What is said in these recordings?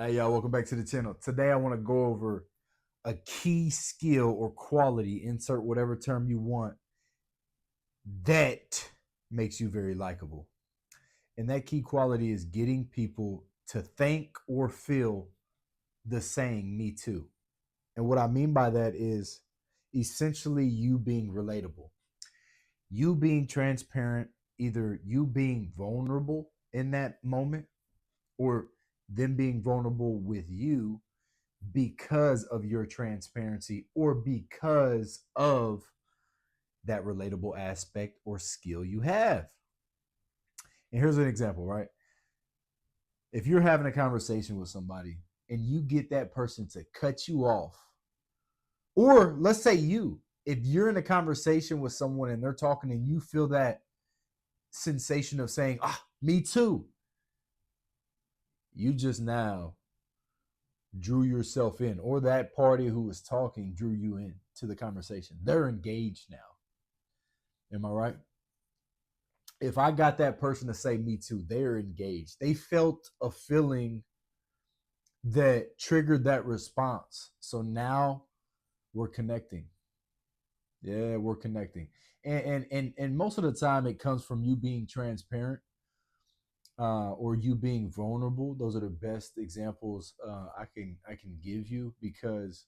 Hey y'all, welcome back to the channel. Today I want to go over a key skill or quality, insert whatever term you want, that makes you very likable. And that key quality is getting people to think or feel the saying me too. And what I mean by that is essentially you being relatable, you being transparent, either you being vulnerable in that moment or them being vulnerable with you because of your transparency or because of that relatable aspect or skill you have. And here's an example, right? If you're having a conversation with somebody and you get that person to cut you off, or let's say if you're in a conversation with someone and they're talking and you feel that sensation of saying, me too, you just now drew yourself in, or that party who was talking drew you in to the conversation. They're engaged now. Am I right? If I got that person to say me too, they're engaged. They felt a feeling that triggered that response. So now we're connecting. Yeah, we're connecting. And most of the time it comes from you being transparent or you being vulnerable. Those are the best examples I can give you because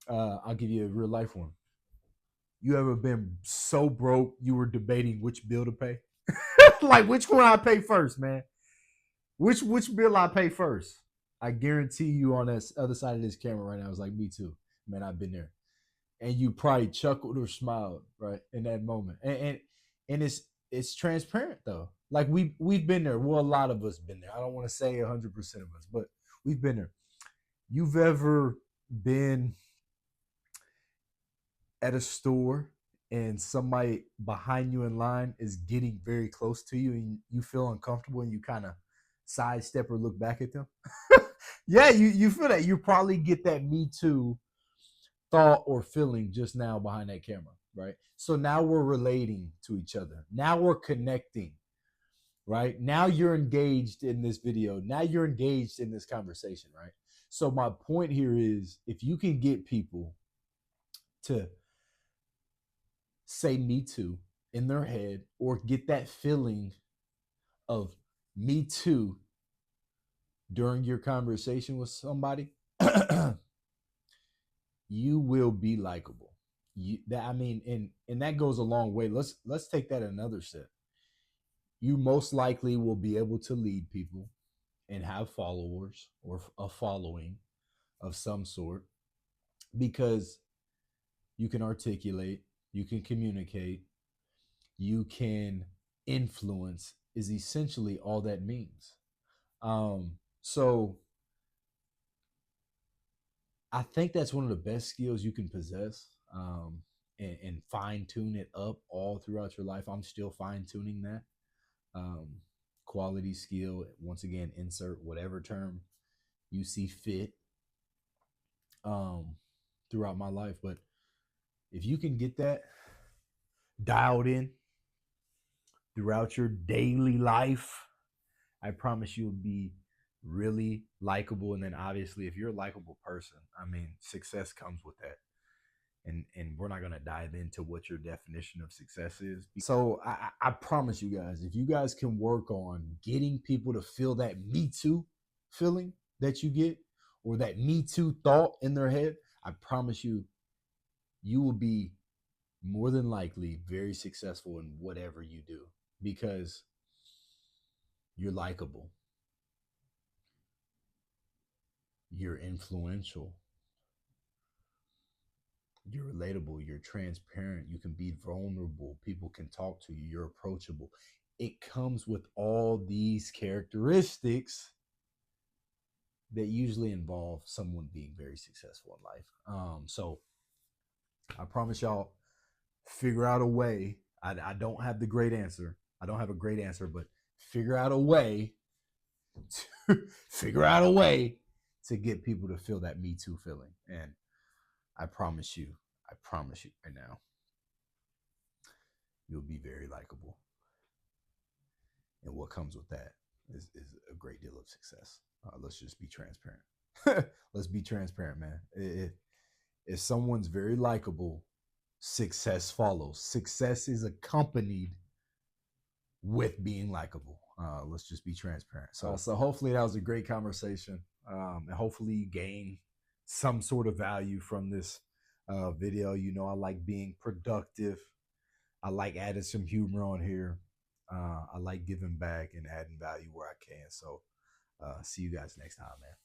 I'll give you a real life one. You ever been so broke you were debating which bill to pay? Like which one I pay first, man? Which bill I pay first? I guarantee you on this other side of this camera right now is like me too. Man, I've been there. And you probably chuckled or smiled, right, in that moment. And it's transparent though. Like we've been there. Well, a lot of us been there. I don't want to say 100% of us, but we've been there. You've ever been at a store and somebody behind you in line is getting very close to you and you feel uncomfortable and you kind of sidestep or look back at them? Yeah, you feel that. You probably get that me too thought or feeling just now behind that camera, right? So now we're relating to each other. Now we're connecting, right? Now you're engaged in this video. Now you're engaged in this conversation, right? So my point here is if you can get people to say me too in their head or get that feeling of me too during your conversation with somebody, you will be likable. And that goes a long way. Let's take that another step. You most likely will be able to lead people and have followers or a following of some sort because you can articulate, you can communicate, you can influence is essentially all that means. So I think that's one of the best skills you can possess, and fine tune it up all throughout your life. I'm still fine tuning that um, quality skill. Once again, insert whatever term you see fit um, throughout my life. But if you can get that dialed in throughout your daily life, I promise you'll be really likable. And then obviously, if you're a likable person, I mean, success comes with that. And we're not going to dive into what your definition of success is. So I promise you guys, if you guys can work on getting people to feel that me too feeling that you get or that me too thought in their head, I promise you, you will be more than likely very successful in whatever you do because you're likable, you're influential, you're relatable, you're transparent, you can be vulnerable, people can talk to you, you're approachable. It comes with all these characteristics that usually involve someone being very successful in life. So I promise y'all, figure out a way. I don't have the great answer. I don't have a great answer, but figure out a way to figure out a way to get people to feel that me too feeling. And I promise you right now, you'll be very likable. And what comes with that is a great deal of success. Let's just be transparent. Let's be transparent, man. If someone's very likable, success follows. Success is accompanied with being likable. Let's just be transparent. So hopefully that was a great conversation, and hopefully you gain some sort of value from this video. You know, I like being productive. I like adding some humor on here. I like giving back and adding value where I can. So see you guys next time, man.